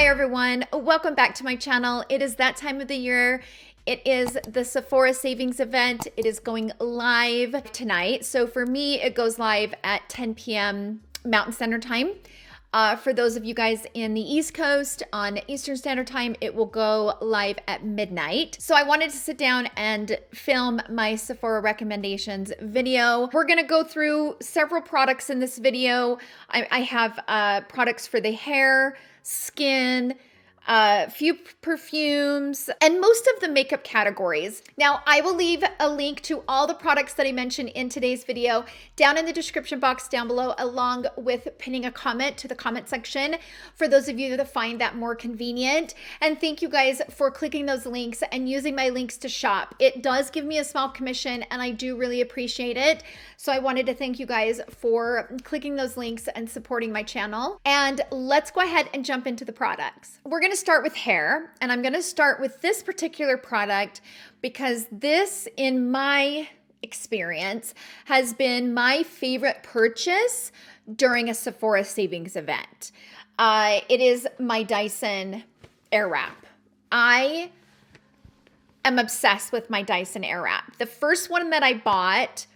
Hi everyone, welcome back to my channel. It is that time of the year. It is the Sephora Savings event. It is going live tonight. So for me, it goes live at 10 p.m. Mountain Standard Time. For those of you guys in the East Coast on Eastern Standard Time, it will go live at midnight. So I wanted to sit down and film my Sephora recommendations video. We're gonna go through several products in this video. I have products for the hair, skin, a few perfumes, and most of the makeup categories. Now, I will leave a link to all the products that I mentioned in today's video down in the description box down below, along with pinning a comment to the comment section for those of you that find that more convenient. And thank you guys for clicking those links and using my links to shop. It does give me a small commission and I do really appreciate it. So I wanted to thank you guys for clicking those links and supporting my channel. And let's go ahead and jump into the products. We're gonna start with hair, and I'm gonna start with this particular product because this, in my experience, has been my favorite purchase during a Sephora Savings event. It is my Dyson Airwrap. I am obsessed with my Dyson Airwrap. The first one that I bought,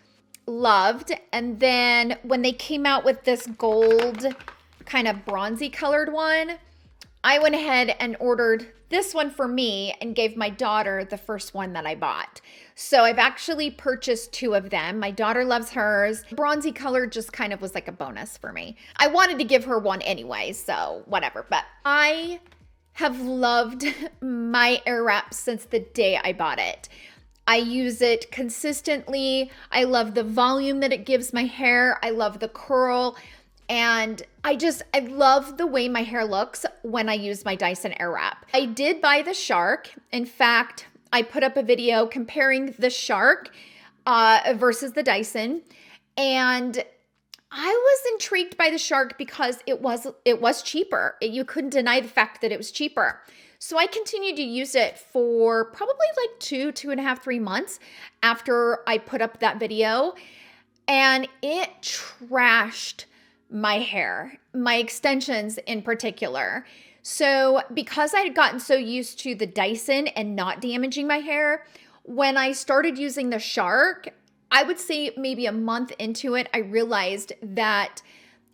loved, and then when they came out with this gold kind of bronzy colored one, I went ahead and ordered this one for me and gave my daughter the first one that I bought. So I've actually purchased two of them. My daughter loves hers. Bronzy color just kind of was like a bonus for me. I wanted to give her one anyway, so whatever. But I have loved my Airwrap since the day I bought it. I use it consistently. I love the volume that it gives my hair. I love the curl. And I love the way my hair looks when I use my Dyson Airwrap. I did buy the Shark. In fact, I put up a video comparing the Shark versus the Dyson. And I was intrigued by the Shark because it was cheaper. You couldn't deny the fact that it was cheaper. So I continued to use it for probably like 2.5, 3 months after I put up that video. And it trashed my hair, my extensions in particular. So because I had gotten so used to the Dyson and not damaging my hair, when I started using the Shark, I would say maybe a month into it, I realized that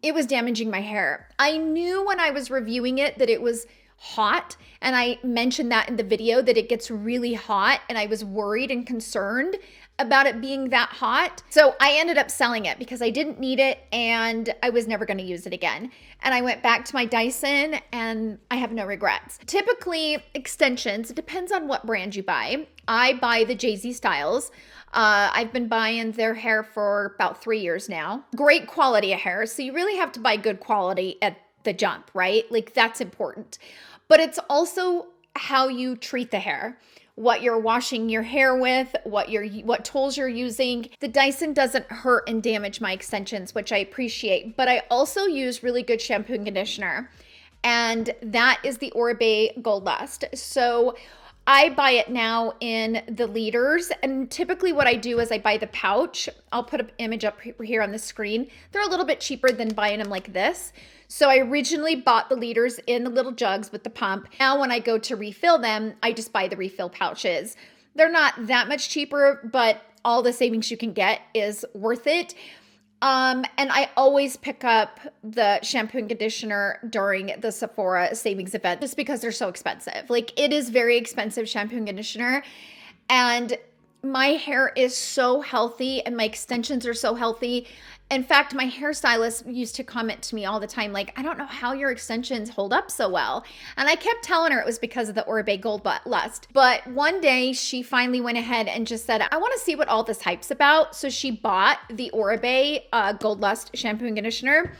it was damaging my hair. I knew when I was reviewing it that it was hot, and I mentioned that in the video that it gets really hot, and I was worried and concerned about it being that hot. So I ended up selling it because I didn't need it and I was never going to use it again. And I went back to my Dyson and I have no regrets. Typically, extensions, it depends on what brand you buy. I buy the Jay-Z Styles. I've been buying their hair for about 3 years now. Great quality of hair. So you really have to buy good quality at the jump, right? Like that's important. But it's also how you treat the hair, what you're washing your hair with, what tools you're using. The Dyson doesn't hurt and damage my extensions, which I appreciate, but I also use really good shampoo and conditioner, and that is the Oribe Gold Lust. So I buy it now in the liters, and typically what I do is I buy the pouch. I'll put an image up here on the screen. They're a little bit cheaper than buying them like this. So I originally bought the liters in the little jugs with the pump. Now when I go to refill them, I just buy the refill pouches. They're not that much cheaper, but all the savings you can get is worth it. And I always pick up the shampoo and conditioner during the Sephora Savings event just because they're so expensive. Like it is very expensive shampoo and conditioner, and my hair is so healthy and my extensions are so healthy. In fact, my hairstylist used to comment to me all the time, like, I don't know how your extensions hold up so well. And I kept telling her it was because of the Oribe Gold Lust. But one day she finally went ahead and just said, I want to see what all this hype's about. So she bought the Oribe Gold Lust shampoo and conditioner.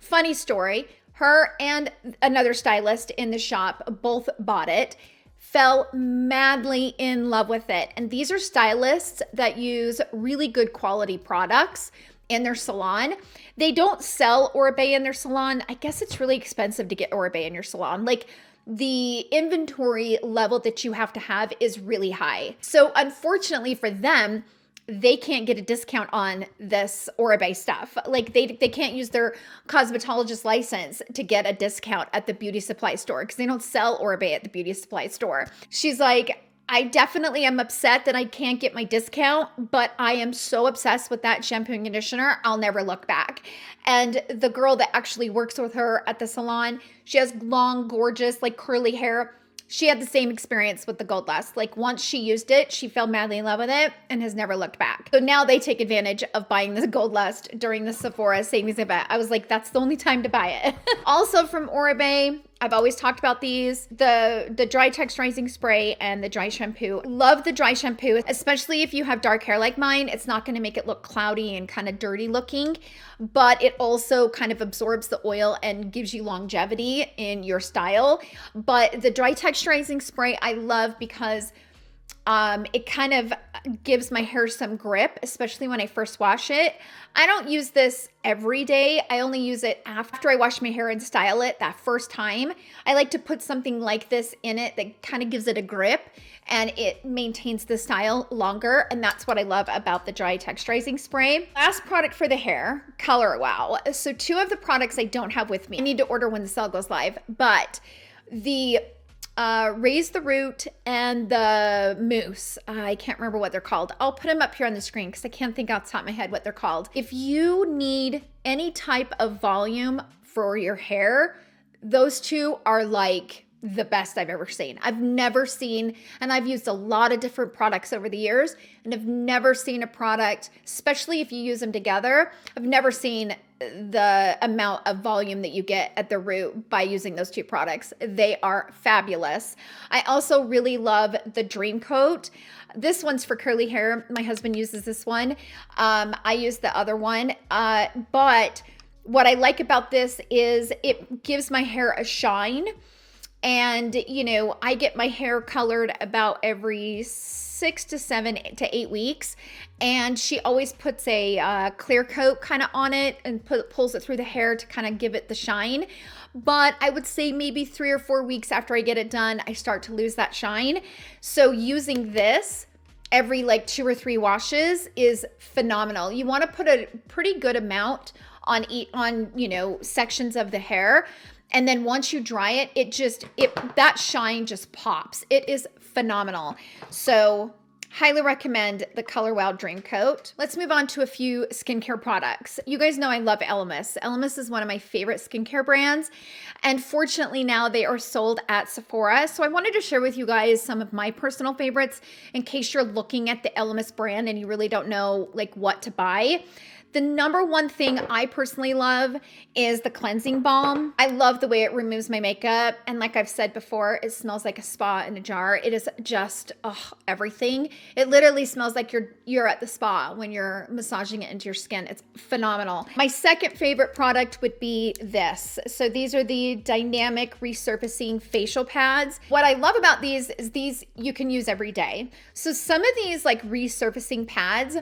Funny story, her and another stylist in the shop both bought it, fell madly in love with it. And these are stylists that use really good quality products in their salon. They don't sell Oribe in their salon. I guess it's really expensive to get Oribe in your salon. Like the inventory level that you have to have is really high. So unfortunately for them, they can't get a discount on this Oribe stuff. Like they can't use their cosmetologist license to get a discount at the beauty supply store because they don't sell Oribe at the beauty supply store. She's like, I definitely am upset that I can't get my discount, but I am so obsessed with that shampoo and conditioner, I'll never look back. And the girl that actually works with her at the salon, she has long, gorgeous, like curly hair. She had the same experience with the Gold Lust. Like once she used it, she fell madly in love with it and has never looked back. So now they take advantage of buying the Gold Lust during the Sephora savings event. I was like, that's the only time to buy it. Also from Oribe, I've always talked about these, the dry texturizing spray and the dry shampoo. Love the dry shampoo, especially if you have dark hair like mine. It's not going to make it look cloudy and kind of dirty looking, but it also kind of absorbs the oil and gives you longevity in your style. But the dry texturizing spray I love because it kind of gives my hair some grip, especially when I first wash it. I don't use this every day. I only use it after I wash my hair and style it that first time. I like to put something like this in it that kind of gives it a grip and it maintains the style longer. And that's what I love about the dry texturizing spray. Last product for the hair, Color Wow. So 2 of the products I don't have with me. I need to order when the sale goes live, but the Raise the Root and the Mousse. I can't remember what they're called. I'll put them up here on the screen because I can't think off the top of my head what they're called. If you need any type of volume for your hair, those 2 are like the best I've ever seen. I've never seen, and I've used a lot of different products over the years, and I've never seen a product, especially if you use them together, I've never seen the amount of volume that you get at the root by using those 2 products. They are fabulous. I also really love the Dream Coat. This one's for curly hair. My husband uses this one. I use the other one, but what I like about this is it gives my hair a shine. And, you know, I get my hair colored about every 6 to 7 to 8 weeks. And she always puts a clear coat kind of on it and pulls it through the hair to kind of give it the shine. But I would say maybe 3 or 4 weeks after I get it done, I start to lose that shine. So using this every like 2 or 3 washes is phenomenal. You want to put a pretty good amount on you know, sections of the hair. And then once you dry it, that shine just pops. It is phenomenal. So highly recommend the Color Wow Dream Coat. Let's move on to a few skincare products. You guys know I love Elemis. Elemis is one of my favorite skincare brands. And fortunately now they are sold at Sephora. So I wanted to share with you guys some of my personal favorites in case you're looking at the Elemis brand and you really don't know like what to buy. The number one thing I personally love is the cleansing balm. I love the way it removes my makeup. And like I've said before, it smells like a spa in a jar. It is just everything. It literally smells like you're at the spa when you're massaging it into your skin. It's phenomenal. My second favorite product would be this. So these are the Dynamic Resurfacing Facial Pads. What I love about these is these you can use every day. So some of these like resurfacing pads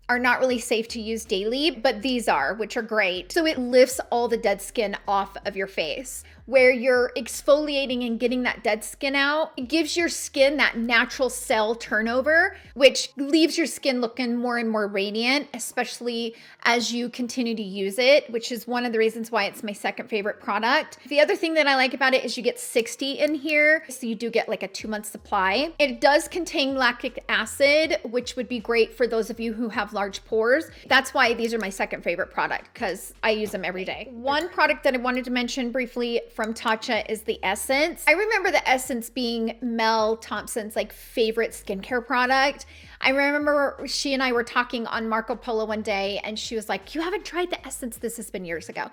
are not really safe to use daily, but these are, which are great. So it lifts all the dead skin off of your face. Where you're exfoliating and getting that dead skin out, it gives your skin that natural cell turnover, which leaves your skin looking more and more radiant, especially as you continue to use it, which is one of the reasons why it's my second favorite product. The other thing that I like about it is you get 60 in here, so you do get like a 2-month supply. It does contain lactic acid, which would be great for those of you who have large pores. That's why these are my second favorite product, because I use them every day. One product that I wanted to mention briefly from Tatcha is the Essence. I remember the Essence being Mel Thompson's like favorite skincare product. I remember she and I were talking on Marco Polo one day and she was like, you haven't tried the Essence? This has been years ago.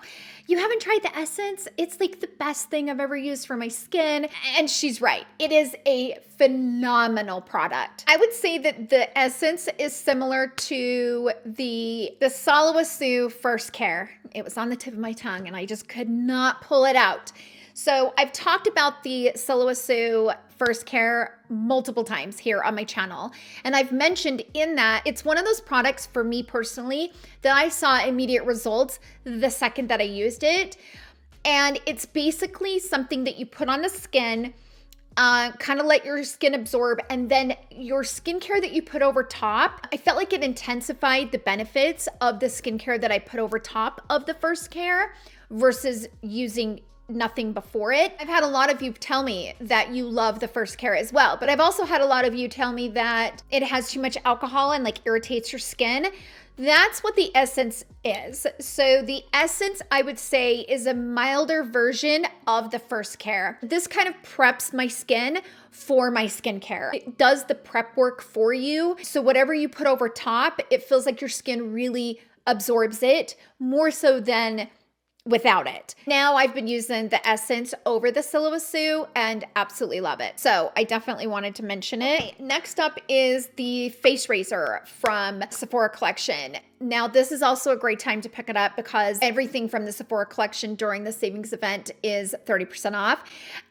You haven't tried the Essence? It's like the best thing I've ever used for my skin. And she's right. It is a phenomenal product. I would say that the Essence is similar to the Soloasu First Care. It was on the tip of my tongue and I just could not pull it out. So I've talked about the Soloasu First Care multiple times here on my channel. And I've mentioned in that it's one of those products for me personally that I saw immediate results the second that I used it. And it's basically something that you put on the skin kind of let your skin absorb, and then your skincare that you put over top, I felt like it intensified the benefits of the skincare that I put over top of the first care versus using nothing before it. I've had a lot of you tell me that you love the first care as well, but I've also had a lot of you tell me that it has too much alcohol and like irritates your skin. That's what the Essence is. So the Essence, I would say, is a milder version of the first care. This kind of preps my skin for my skincare. It does the prep work for you. So whatever you put over top, it feels like your skin really absorbs it more so than without it. Now I've been using the Essence over the Silhouette and absolutely love it. So I definitely wanted to mention it. Okay, next up is the face razor from Sephora collection. Now this is also a great time to pick it up because everything from the Sephora collection during the savings event is 30% off.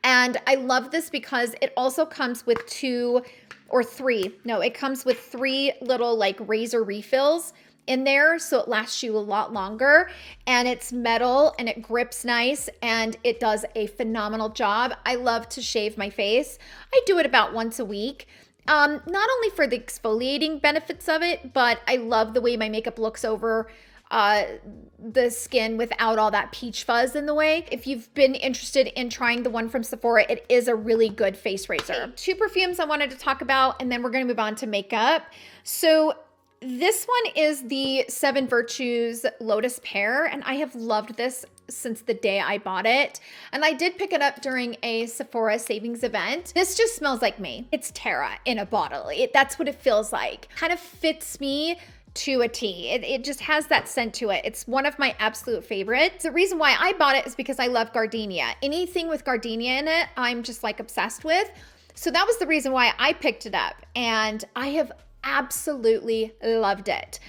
And I love this because it also comes with it comes with 3 little like razor refills in there, so it lasts you a lot longer, and it's metal and it grips nice and it does a phenomenal job. I love to shave my face. I do it about once a week. Not only for the exfoliating benefits of it, but I love the way my makeup looks over the skin without all that peach fuzz in the way. If you've been interested in trying the one from Sephora, it is a really good face razor. 2 perfumes I wanted to talk about, and then we're going to move on to makeup. So this one is the 7 Virtues Lotus Pear, and I have loved this since the day I bought it. And I did pick it up during a Sephora savings event. This just smells like me. It's Tara in a bottle. That's what it feels like. Kind of fits me to a T. It just has that scent to it. It's one of my absolute favorites. The reason why I bought it is because I love gardenia. Anything with gardenia in it, I'm just like obsessed with. So that was the reason why I picked it up, and I have absolutely loved it.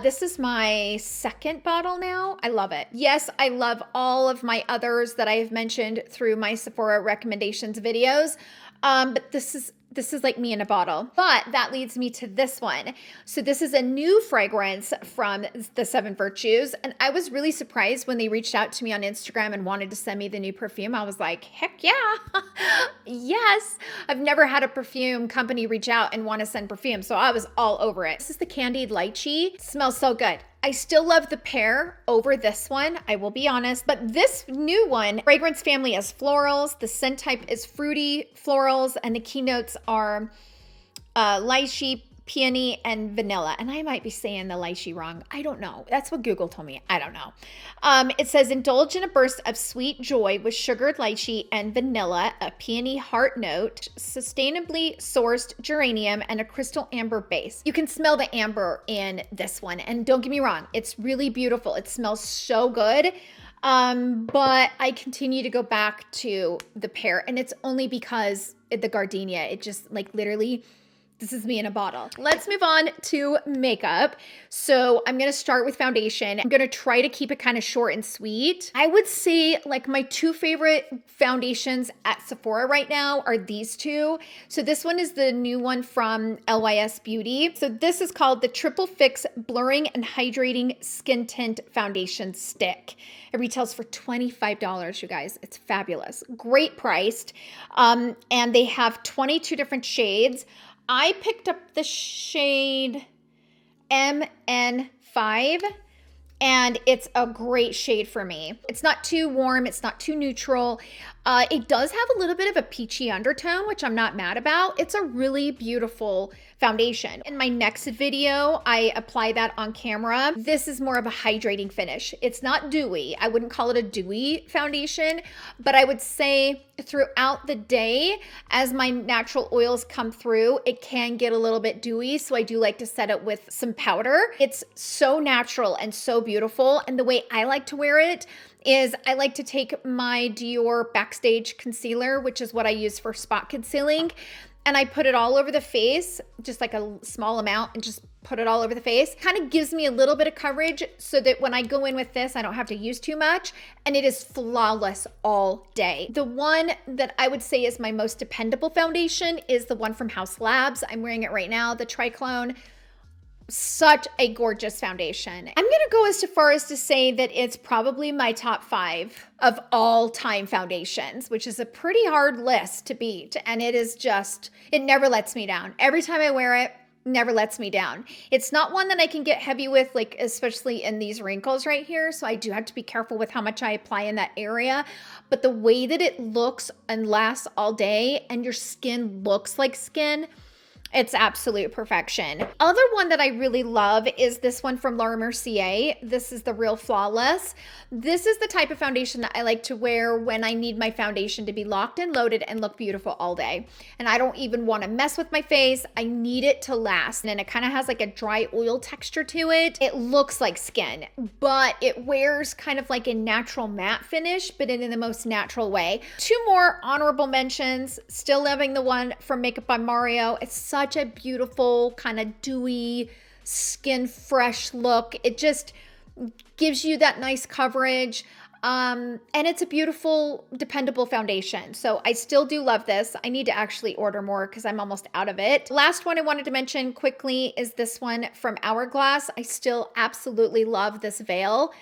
This is my 2nd bottle now. I love it. Yes, I love all of my others that I have mentioned through my Sephora recommendations videos, but this is like me in a bottle. But that leads me to this one. So this is a new fragrance from the 7 Virtues, and I was really surprised when they reached out to me on Instagram and wanted to send me the new perfume. I was like, heck yeah. Yes. I've never had a perfume company reach out and want to send perfume, so I was all over it. This is the Candied Lychee. It smells so good. I still love the Pear over this one, I will be honest, but this new one, fragrance family is florals, the scent type is fruity florals, and the keynotes are lychee, peony, and vanilla. And I might be saying the lychee wrong. I don't know. That's what Google told me. I don't know. It says, indulge in a burst of sweet joy with sugared lychee and vanilla, a peony heart note, sustainably sourced geranium, and a crystal amber base. You can smell the amber in this one. And don't get me wrong, it's really beautiful. It smells so good. But I continue to go back to the Pear, and it's only because the gardenia, it just like literally, this is me in a bottle. Let's move on to makeup. So I'm gonna start with foundation. I'm gonna try to keep it kind of short and sweet. I would say like my 2 favorite foundations at Sephora right now are these 2. So this one is the new one from LYS Beauty. So this is called the Triple Fix Blurring and Hydrating Skin Tint Foundation Stick. It retails for $25, you guys. It's fabulous. Great priced. And they have 22 different shades. I picked up the shade MN5, and it's a great shade for me. It's not too warm. It's not too neutral. It does have a little bit of a peachy undertone, which I'm not mad about. It's a really beautiful foundation. In my next video, I apply that on camera. This is more of a hydrating finish. It's not dewy. I wouldn't call it a dewy foundation, but I would say throughout the day, as my natural oils come through, it can get a little bit dewy. So I do like to set it with some powder. It's so natural and so beautiful. And the way I like to wear it is I like to take my Dior Backstage Concealer, which is what I use for spot concealing, and I put it all over the face, just like a small amount, and just put it all over the face. Kind of gives me a little bit of coverage so that when I go in with this, I don't have to use too much, and it is flawless all day. The one that I would say is my most dependable foundation is the one from Haus Labs. I'm wearing it right now, the Triclone. such a gorgeous foundation. I'm gonna go as far as to say that it's probably my top 5 of all time foundations, which is a pretty hard list to beat. And it is just, it never lets me down. Every time I wear it, never lets me down. It's not one that I can get heavy with, like especially in these wrinkles right here. So I do have to be careful with how much I apply in that area. But the way that it looks and lasts all day and your skin looks like skin, it's absolute perfection. Other one that I really love is this one from Laura Mercier. This is the Real Flawless. This is the type of foundation that I like to wear when I need my foundation to be locked and loaded and look beautiful all day. And I don't even want to mess with my face. I need it to last. And it kind of has like a dry oil texture to it. It looks like skin, but it wears kind of like a natural matte finish, but in the most natural way. 2 more honorable mentions. Still loving the one from Makeup by Mario. It's such a beautiful kind of dewy skin fresh look. It just gives you that nice coverage, and it's a beautiful dependable foundation. So I still do love this. I need to actually order more because I'm almost out of it. Last one I wanted to mention quickly is this one from Hourglass. I still absolutely love this veil.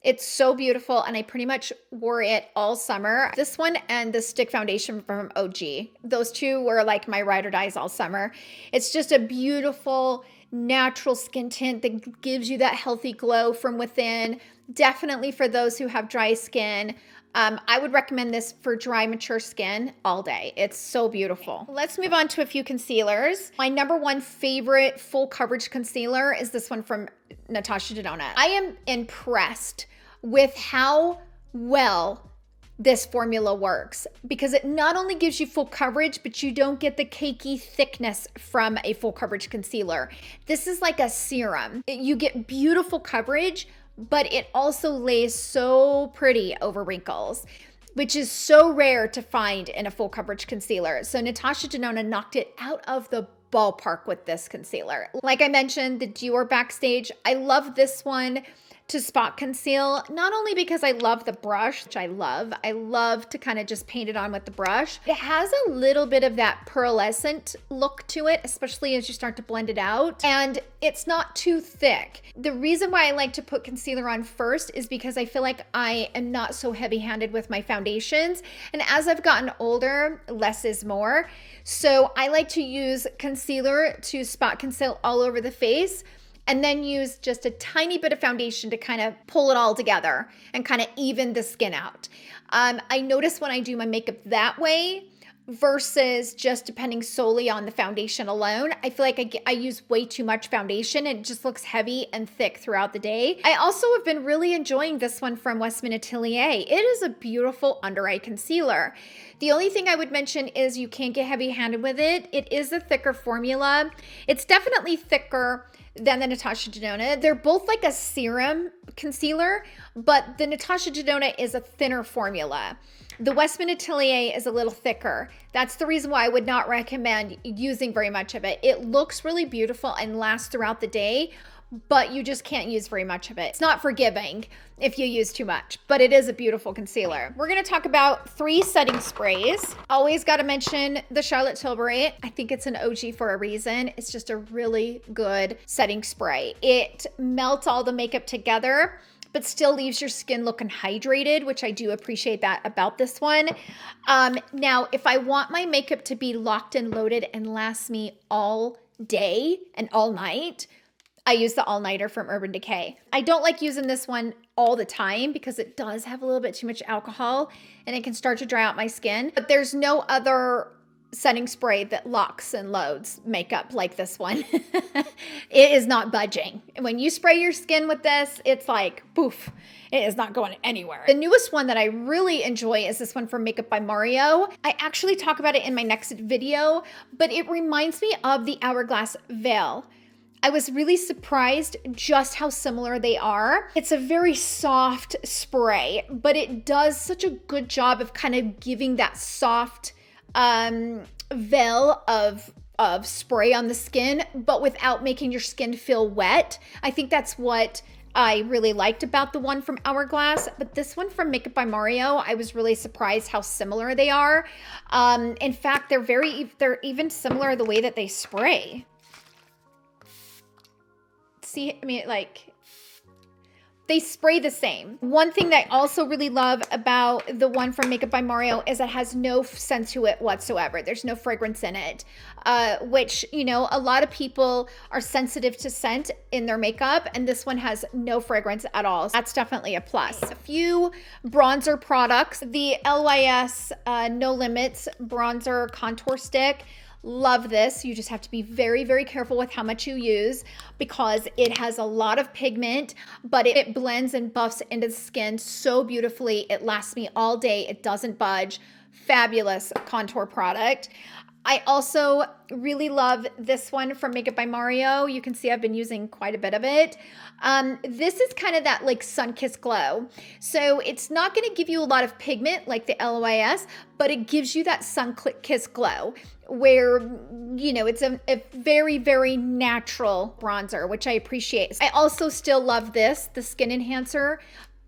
It's so beautiful, and I pretty much wore it all summer. This one and the stick foundation from OG. Those 2 were like my ride or dies all summer. It's just a beautiful, natural skin tint that gives you that healthy glow from within. Definitely for those who have dry skin. I would recommend this for dry, mature skin all day. It's so beautiful. Let's move on to a few concealers. My number 1 favorite full coverage concealer is this one from Natasha Denona. I am impressed with how well this formula works because it not only gives you full coverage, but you don't get the cakey thickness from a full coverage concealer. This is like a serum. You get beautiful coverage, but it also lays so pretty over wrinkles, which is so rare to find in a full coverage concealer. So Natasha Denona knocked it out of the ballpark with this concealer. Like I mentioned, the Dior Backstage, I love this one to spot conceal, not only because I love the brush, which I love to kind of just paint it on with the brush. It has a little bit of that pearlescent look to it, especially as you start to blend it out, and it's not too thick. The reason why I like to put concealer on first is because I feel like I am not so heavy-handed with my foundations, and as I've gotten older, less is more. So I like to use concealer to spot conceal all over the face, and then use just a tiny bit of foundation to kind of pull it all together and kind of even the skin out. I notice when I do my makeup that way versus just depending solely on the foundation alone, I feel like I use way too much foundation and it just looks heavy and thick throughout the day. I also have been really enjoying this one from Westman Atelier. It is a beautiful under eye concealer. The only thing I would mention is you can't get heavy-handed with it. It is a thicker formula. It's definitely thicker than the Natasha Denona. They're both like a serum concealer, but the Natasha Denona is a thinner formula. The Westman Atelier is a little thicker. That's the reason why I would not recommend using very much of it. It looks really beautiful and lasts throughout the day, but you just can't use very much of it. It's not forgiving if you use too much, but it is a beautiful concealer. We're gonna talk about 3 setting sprays. Always gotta mention the Charlotte Tilbury. I think it's an OG for a reason. It's just a really good setting spray. It melts all the makeup together, but still leaves your skin looking hydrated, which I do appreciate that about this one. Now, if I want my makeup to be locked and loaded and last me all day and all night, I use the all-nighter from Urban Decay. I don't like using this one all the time because it does have a little bit too much alcohol and it can start to dry out my skin. But there's no other setting spray that locks and loads makeup like this one. It is not budging. When you spray your skin with this, it's like, poof, it is not going anywhere. The newest one that I really enjoy is this one from Makeup by Mario. I actually talk about it in my next video, but it reminds me of the Hourglass Veil. I was really surprised just how similar they are. It's a very soft spray, but it does such a good job of kind of giving that soft veil of spray on the skin, but without making your skin feel wet. I think that's what I really liked about the one from Hourglass, but this one from Makeup by Mario, I was really surprised how similar they are. In fact, they're even similar the way that they spray. see, I mean, like, they spray the same. One thing that I also really love about the one from Makeup by Mario is it has no scent to it whatsoever. There's no fragrance in it, which, you know, a lot of people are sensitive to scent in their makeup, and this one has no fragrance at all. That's definitely a plus. A few bronzer products. The LYS No Limits Bronzer Contour Stick. Love this. You just have to be very, very careful with how much you use because it has a lot of pigment, but it blends and buffs into the skin so beautifully. It lasts me all day. It doesn't budge. Fabulous contour product. I also really love this one from Makeup by Mario. You can see I've been using quite a bit of it. This is kind of that like sun-kissed glow. So it's not going to give you a lot of pigment like the LYS, but it gives you that sun-kissed glow where, you know, it's a very, very natural bronzer, which I appreciate. I also still love this, the Skin Enhancer.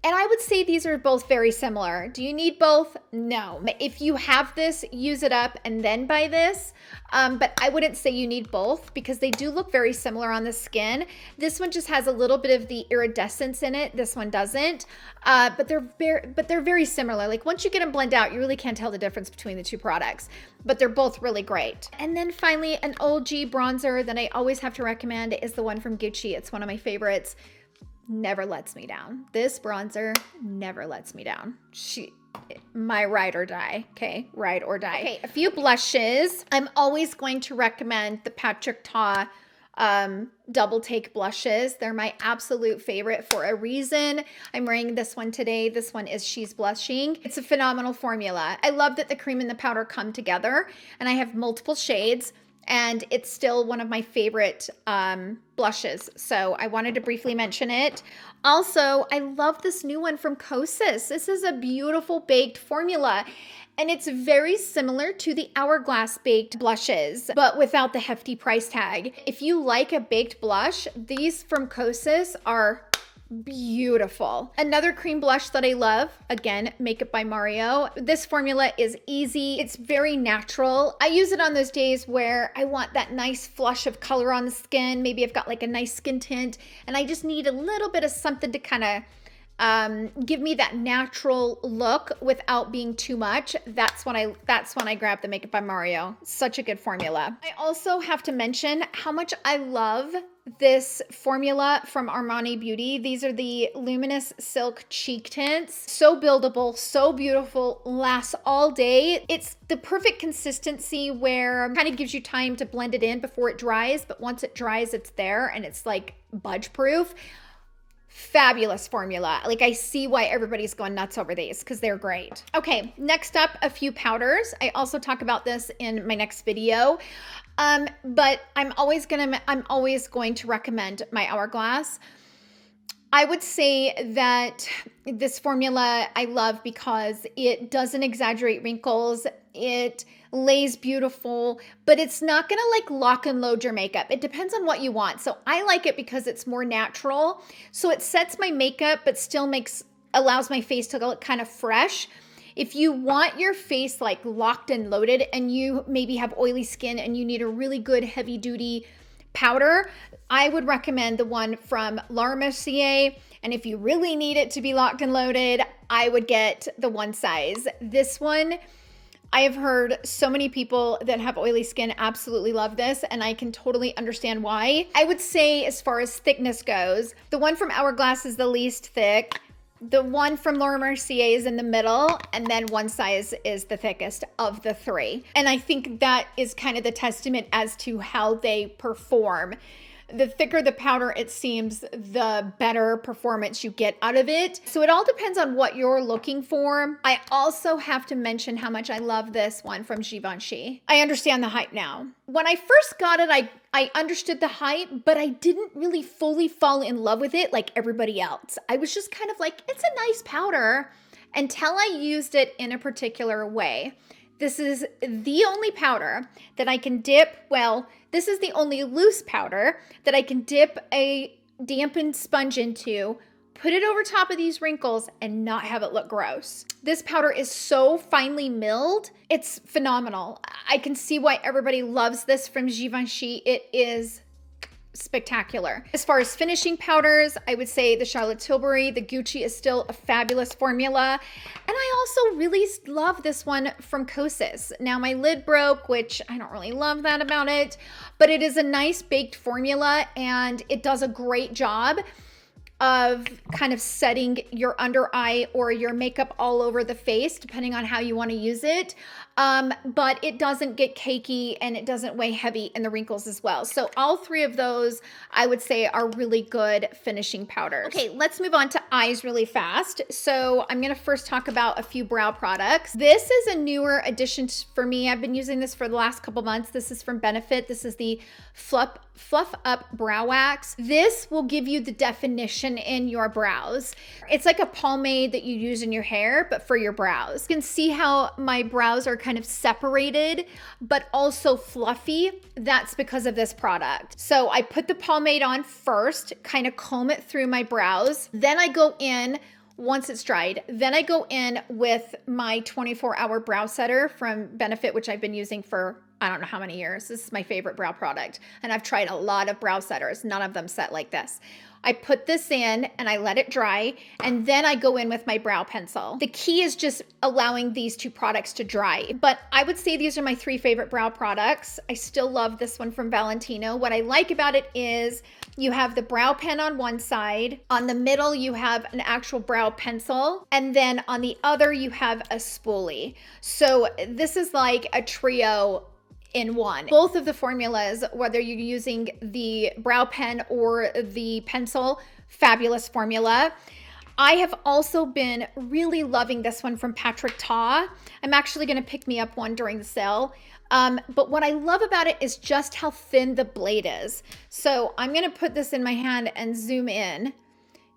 And I would say these are both very similar. Do you need both? No. If you have this, use it up and then buy this. But I wouldn't say you need both because they do look very similar on the skin. This one just has a little bit of the iridescence in it. This one doesn't. But they're very similar. Like once you get them blended out, you really can't tell the difference between the two products. But they're both really great. And then finally, an OG bronzer that I always have to recommend is the one from Gucci. It's one of my favorites. Never lets me down. This bronzer never lets me down. My ride or die. Okay, ride or die. Okay, a few blushes. I'm always going to recommend the Patrick Ta Double Take blushes. They're my absolute favorite for a reason. I'm wearing this one today. This one is She's Blushing. It's a phenomenal formula. I love that the cream and the powder come together, and I have multiple shades. And it's still one of my favorite blushes. So I wanted to briefly mention it. Also, I love this new one from Kosas. This is a beautiful baked formula. And it's very similar to the Hourglass baked blushes, but without the hefty price tag. If you like a baked blush, these from Kosas are beautiful. Another cream blush that I love, again, Makeup by Mario. This formula is easy. It's very natural. I use it on those days where I want that nice flush of color on the skin. Maybe I've got like a nice skin tint and I just need a little bit of something to kind of give me that natural look without being too much. That's when I grab the Makeup by Mario. Such a good formula. I also have to mention how much I love this formula from Armani Beauty. These are the Luminous Silk Cheek Tints. So buildable, so beautiful, lasts all day. It's the perfect consistency where it kind of gives you time to blend it in before it dries, but once it dries, it's there and it's like budge proof. Fabulous formula. Like I see why everybody's going nuts over these because they're great. Okay, next up, a few powders. I also talk about this in my next video. But I'm always going to recommend my Hourglass. I would say that this formula I love because it doesn't exaggerate wrinkles. It lays beautiful, but it's not gonna like lock and load your makeup. It depends on what you want. So I like it because it's more natural. So it sets my makeup, but still allows my face to look kind of fresh. If you want your face like locked and loaded and you maybe have oily skin and you need a really good heavy duty powder, I would recommend the one from Mercier. And if you really need it to be locked and loaded, I would get the one size. This one, I have heard so many people that have oily skin absolutely love this, and I can totally understand why. I would say as far as thickness goes, the one from Hourglass is the least thick. The one from Laura Mercier is in the middle, and then one size is the thickest of the three. And I think that is kind of the testament as to how they perform. The thicker the powder, it seems, the better performance you get out of it. So it all depends on what you're looking for. I also have to mention how much I love this one from Givenchy. I understand the hype now. When I first got it, I understood the hype, but I didn't really fully fall in love with it like everybody else. I was just kind of like, it's a nice powder until I used it in a particular way. This is the only powder that I can dip, well, this is the only loose powder that I can dip a dampened sponge into, put it over top of these wrinkles, and not have it look gross. This powder is so finely milled. It's phenomenal. I can see why everybody loves this from Givenchy. It is spectacular. As far as finishing powders, I would say the Charlotte Tilbury, the Gucci is still a fabulous formula. And I also really love this one from Kosas. Now my lid broke, which I don't really love that about it, but it is a nice baked formula and it does a great job of kind of setting your under eye or your makeup all over the face, depending on how you want to use it. But it doesn't get cakey and it doesn't weigh heavy in the wrinkles as well. So all three of those I would say are really good finishing powders. Okay, let's move on to eyes really fast. So I'm going to first talk about a few brow products. This is a newer addition for me. I've been using this for the last couple months. This is from Benefit. This is the Fluff Up Brow Wax. This will give you the definition in your brows. It's like a pomade that you use in your hair, but for your brows. You can see how my brows are kind of separated, but also fluffy. That's because of this product. So I put the pomade on first, kind of comb it through my brows. Then I go in once it's dried. Then I go in with my 24-hour brow setter from Benefit, which I've been using for I don't know how many years. This is my favorite brow product. And I've tried a lot of brow setters. None of them set like this. I put this in and I let it dry. And then I go in with my brow pencil. The key is just allowing these two products to dry. But I would say these are my three favorite brow products. I still love this one from Valentino. What I like about it is you have the brow pen on one side. On the middle, you have an actual brow pencil. And then on the other, you have a spoolie. So this is like a trio in one. Both of the formulas, whether you're using the brow pen or the pencil, fabulous formula. I have also been really loving this one from Patrick Ta. I'm actually going to pick me up one during the sale. But what I love about it is just how thin the blade is. So I'm going to put this in my hand and zoom in.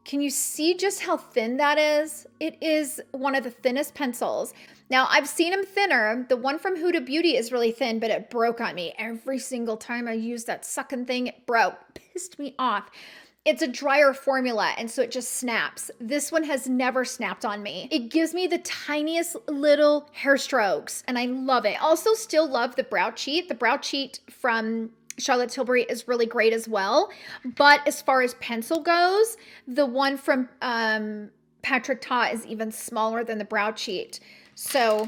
Can you see just how thin that is? It is one of the thinnest pencils. Now, I've seen them thinner. The one from Huda Beauty is really thin, but it broke on me. Every single time I used that sucking thing, it broke. Pissed me off. It's a drier formula, and so it just snaps. This one has never snapped on me. It gives me the tiniest little hair strokes, and I love it. I also still love the Brow Cheat. The Brow Cheat from Charlotte Tilbury is really great as well. But as far as pencil goes, the one from Patrick Ta is even smaller than the Brow Cheat. So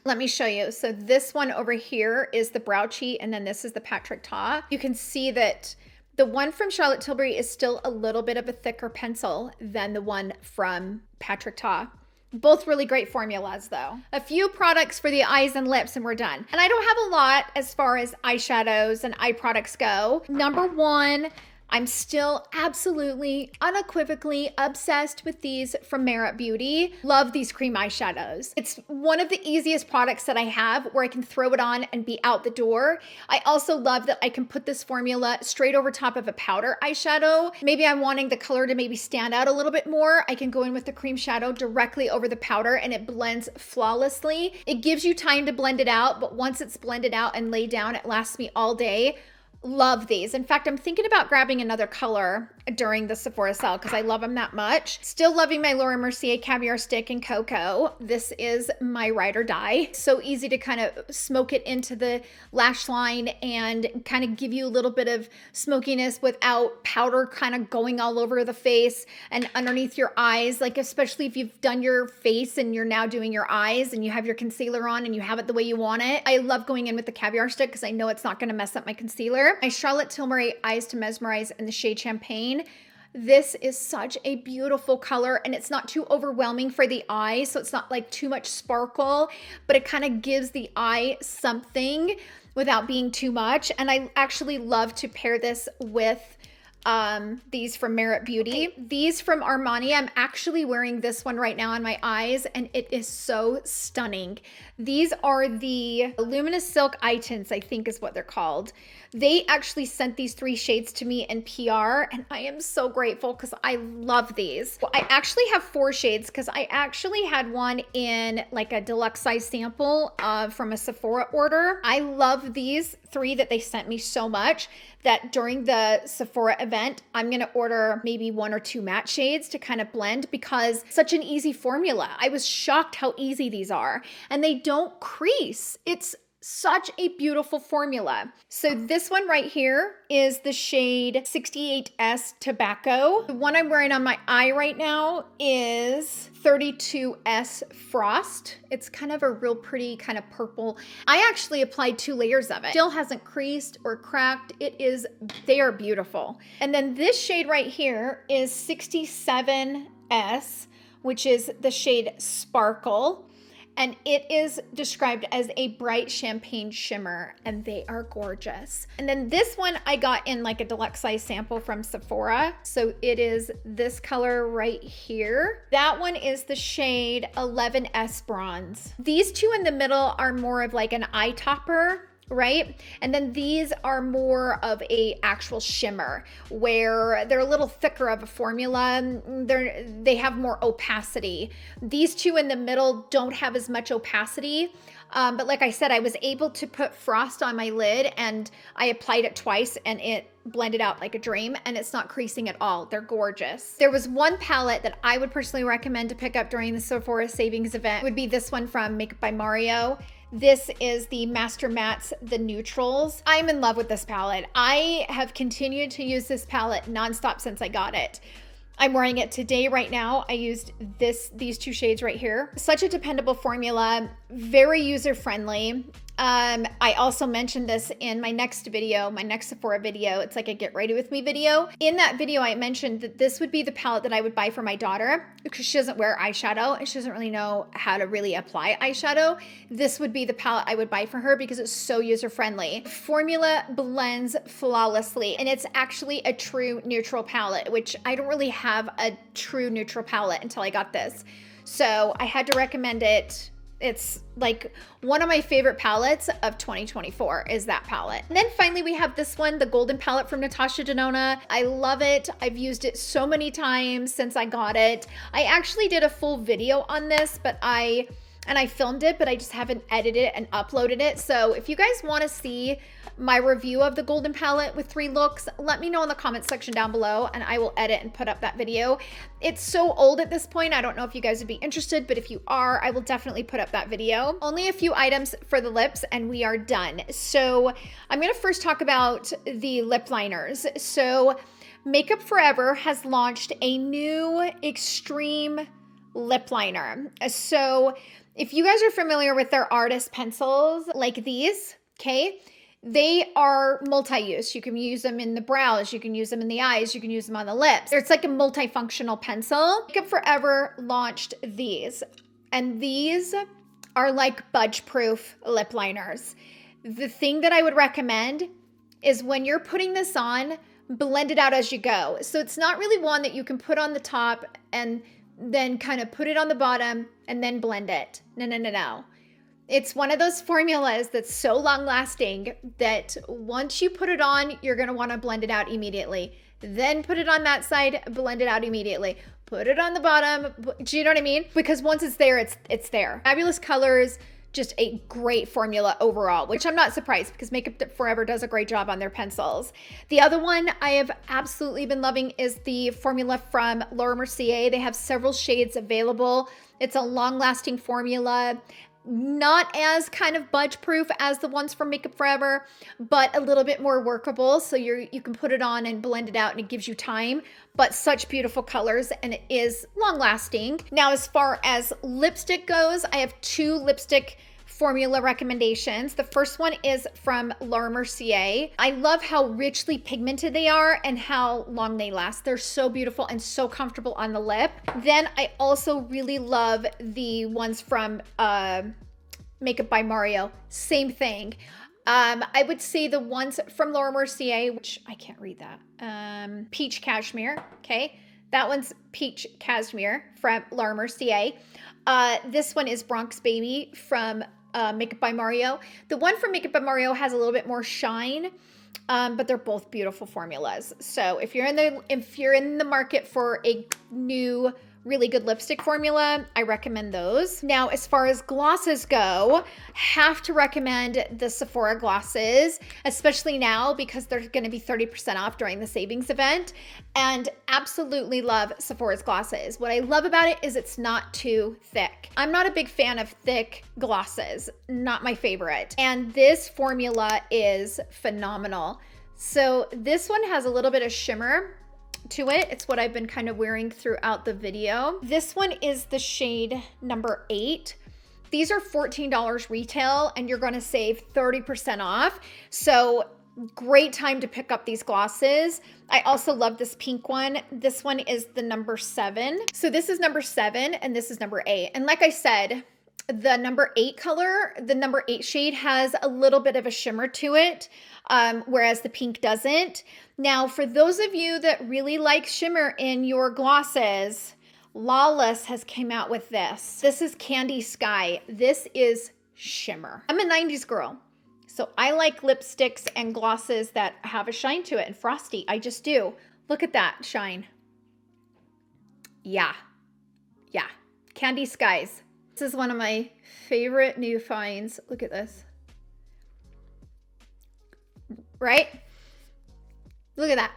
let me show you. So this one over here is the Brow Cheat, and then this is the Patrick Ta. You can see that the one from Charlotte Tilbury is still a little bit of a thicker pencil than the one from Patrick Ta. Both really great formulas though. A few products for the eyes and lips and we're done. And I don't have a lot as far as eyeshadows and eye products go. Number one, I'm still absolutely unequivocally obsessed with these from Merit Beauty. Love these cream eyeshadows. It's one of the easiest products that I have where I can throw it on and be out the door. I also love that I can put this formula straight over top of a powder eyeshadow. Maybe I'm wanting the color to maybe stand out a little bit more. I can go in with the cream shadow directly over the powder and it blends flawlessly. It gives you time to blend it out, but once it's blended out and laid down, it lasts me all day. Love these. In fact, I'm thinking about grabbing another color during the Sephora sale because I love them that much. Still loving my Laura Mercier Caviar Stick in Cocoa. This is my ride or die. So easy to kind of smoke it into the lash line and kind of give you a little bit of smokiness without powder kind of going all over the face and underneath your eyes. Like especially if you've done your face and you're now doing your eyes and you have your concealer on and you have it the way you want it. I love going in with the Caviar Stick because I know it's not going to mess up my concealer. My Charlotte Tilbury Eyes to Mesmerize in the shade Champagne. This is such a beautiful color and it's not too overwhelming for the eye. So it's not like too much sparkle, but it kind of gives the eye something without being too much. And I actually love to pair this with these from Merit Beauty. These from Armani, I'm actually wearing this one right now on my eyes and it is so stunning. These are the Luminous Silk Eye Tints, I think is what they're called. They actually sent these 3 shades to me in PR and I am so grateful because I love these. Well, I actually have 4 shades because I actually had one in like a deluxe size sample from a Sephora order. I love these 3 that they sent me so much that during the Sephora event, I'm going to order maybe 1 or 2 matte shades to kind of blend because such an easy formula. I was shocked how easy these are and they don't crease. It's Such a beautiful formula. So this one right here is the shade 68S Tobacco. The one I'm wearing on my eye right now is 32S Frost. It's kind of a real pretty kind of purple. I actually applied 2 layers of it. Still hasn't creased or cracked. They are beautiful. And then this shade right here is 67S, which is the shade Sparkle. And it is described as a bright champagne shimmer, and they are gorgeous. And then this one I got in like a deluxe size sample from Sephora. So it is this color right here. That one is the shade 11S Bronze. These two in the middle are more of like an eye topper, right? And then these are more of a actual shimmer where they're a little thicker of a formula. They have more opacity. These two in the middle don't have as much opacity. But like I said, I was able to put frost on my lid and I applied it twice and it blended out like a dream, and it's not creasing at all. They're gorgeous. There was one palette that I would personally recommend to pick up during the Sephora Savings event. It would be this one from Makeup by Mario. This is the Master Mattes, the Neutrals. I'm in love with this palette. I have continued to use this palette nonstop since I got it. I'm wearing it today right now. I used these 2 shades right here. Such a dependable formula, very user-friendly. I also mentioned this in my next video, my next Sephora video. It's like a get ready with me video. In that video, I mentioned that this would be the palette that I would buy for my daughter because she doesn't wear eyeshadow and she doesn't really know how to really apply eyeshadow. This would be the palette I would buy for her because it's so user-friendly. Formula blends flawlessly, and it's actually a true neutral palette, which I don't really have a true neutral palette until I got this. So I had to recommend it. It's like one of my favorite palettes of 2024 is that palette. And then finally we have this one, the Golden Palette from Natasha Denona. I love it. I've used it so many times since I got it. I actually did a full video on this, I filmed it, but I just haven't edited it and uploaded it. So if you guys want to see my review of the Golden Palette with 3 looks, let me know in the comment section down below and I will edit and put up that video. It's so old at this point. I don't know if you guys would be interested, but if you are, I will definitely put up that video. Only a few items for the lips and we are done. So I'm going to first talk about the lip liners. So Makeup Forever has launched a new extreme lip liner. So if you guys are familiar with their artist pencils like these, okay, they are multi-use. You can use them in the brows, you can use them in the eyes, you can use them on the lips. It's like a multifunctional pencil. Makeup Forever launched these, and these are like budge-proof lip liners. The thing that I would recommend is when you're putting this on, blend it out as you go. So it's not really one that you can put on the top and then kind of put it on the bottom and then blend it. No. It's one of those formulas that's so long lasting that once you put it on, you're going to want to blend it out immediately. Then put it on that side, blend it out immediately. Put it on the bottom. Do you know what I mean? Because once it's there, it's there. Fabulous colors, just a great formula overall, which I'm not surprised because Makeup Forever does a great job on their pencils. The other one I have absolutely been loving is the formula from Laura Mercier. They have several shades available. It's a long-lasting formula. Not as kind of budge proof as the ones from Makeup Forever, but a little bit more workable. So you can put it on and blend it out and it gives you time, but such beautiful colors and it is long lasting. Now, as far as lipstick goes, I have 2 lipstick formula recommendations. The first one is from Laura Mercier. I love how richly pigmented they are and how long they last. They're so beautiful and so comfortable on the lip. Then I also really love the ones from Makeup by Mario. Same thing. I would say the ones from Laura Mercier, which I can't read that. Peach Cashmere, okay? That one's Peach Cashmere from Laura Mercier. This one is Bronx Baby from Makeup by Mario. The one from Makeup by Mario has a little bit more shine, but they're both beautiful formulas. So if you're in the market for a new really good lipstick formula. I recommend those. Now, as far as glosses go, have to recommend the Sephora glosses, especially now because they're going to be 30% off during the savings event, and absolutely love Sephora's glosses. What I love about it is it's not too thick. I'm not a big fan of thick glosses, not my favorite. And this formula is phenomenal. So this one has a little bit of shimmer to it. It's what I've been kind of wearing throughout the video. This one is the shade number 8. These are $14 retail and you're going to save 30% off. So great time to pick up these glosses. I also love this pink one. This one is the number 7. So this is number 7 and this is number 8. And like I said, the number 8 color, the number 8 shade has a little bit of a shimmer to it, whereas the pink doesn't. Now, for those of you that really like shimmer in your glosses, Lawless has came out with this. This is Candy Sky. This is shimmer. I'm a 90s girl, so I like lipsticks and glosses that have a shine to it and frosty. I just do. Look at that shine. Yeah. Yeah. Candy Skies. This is one of my favorite new finds. Look at this. Right? Look at that.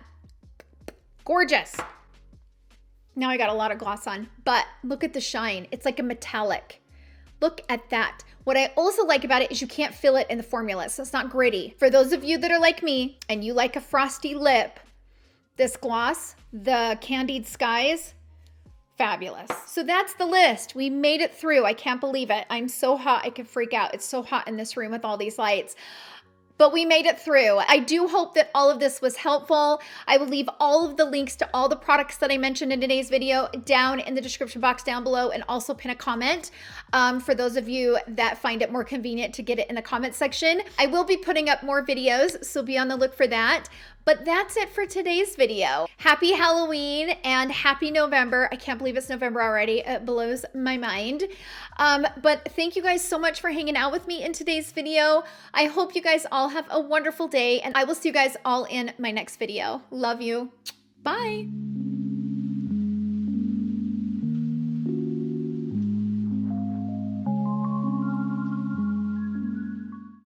Gorgeous. Now I got a lot of gloss on, but look at the shine. It's like a metallic. Look at that. What I also like about it is you can't feel it in the formula, so it's not gritty. For those of you that are like me and you like a frosty lip, this gloss, the Candied Skies, fabulous. So that's the list. We made it through. I can't believe it. I'm so hot I could freak out. It's so hot in this room with all these lights. But we made it through. I do hope that all of this was helpful. I will leave all of the links to all the products that I mentioned in today's video down in the description box down below, and also pin a comment for those of you that find it more convenient to get it in the comment section. I will be putting up more videos, so be on the look for that. But that's it for today's video. Happy Halloween and happy November. I can't believe it's November already. It blows my mind. But thank you guys so much for hanging out with me in today's video. I hope you guys all have a wonderful day, and I will see you guys all in my next video. Love you. Bye.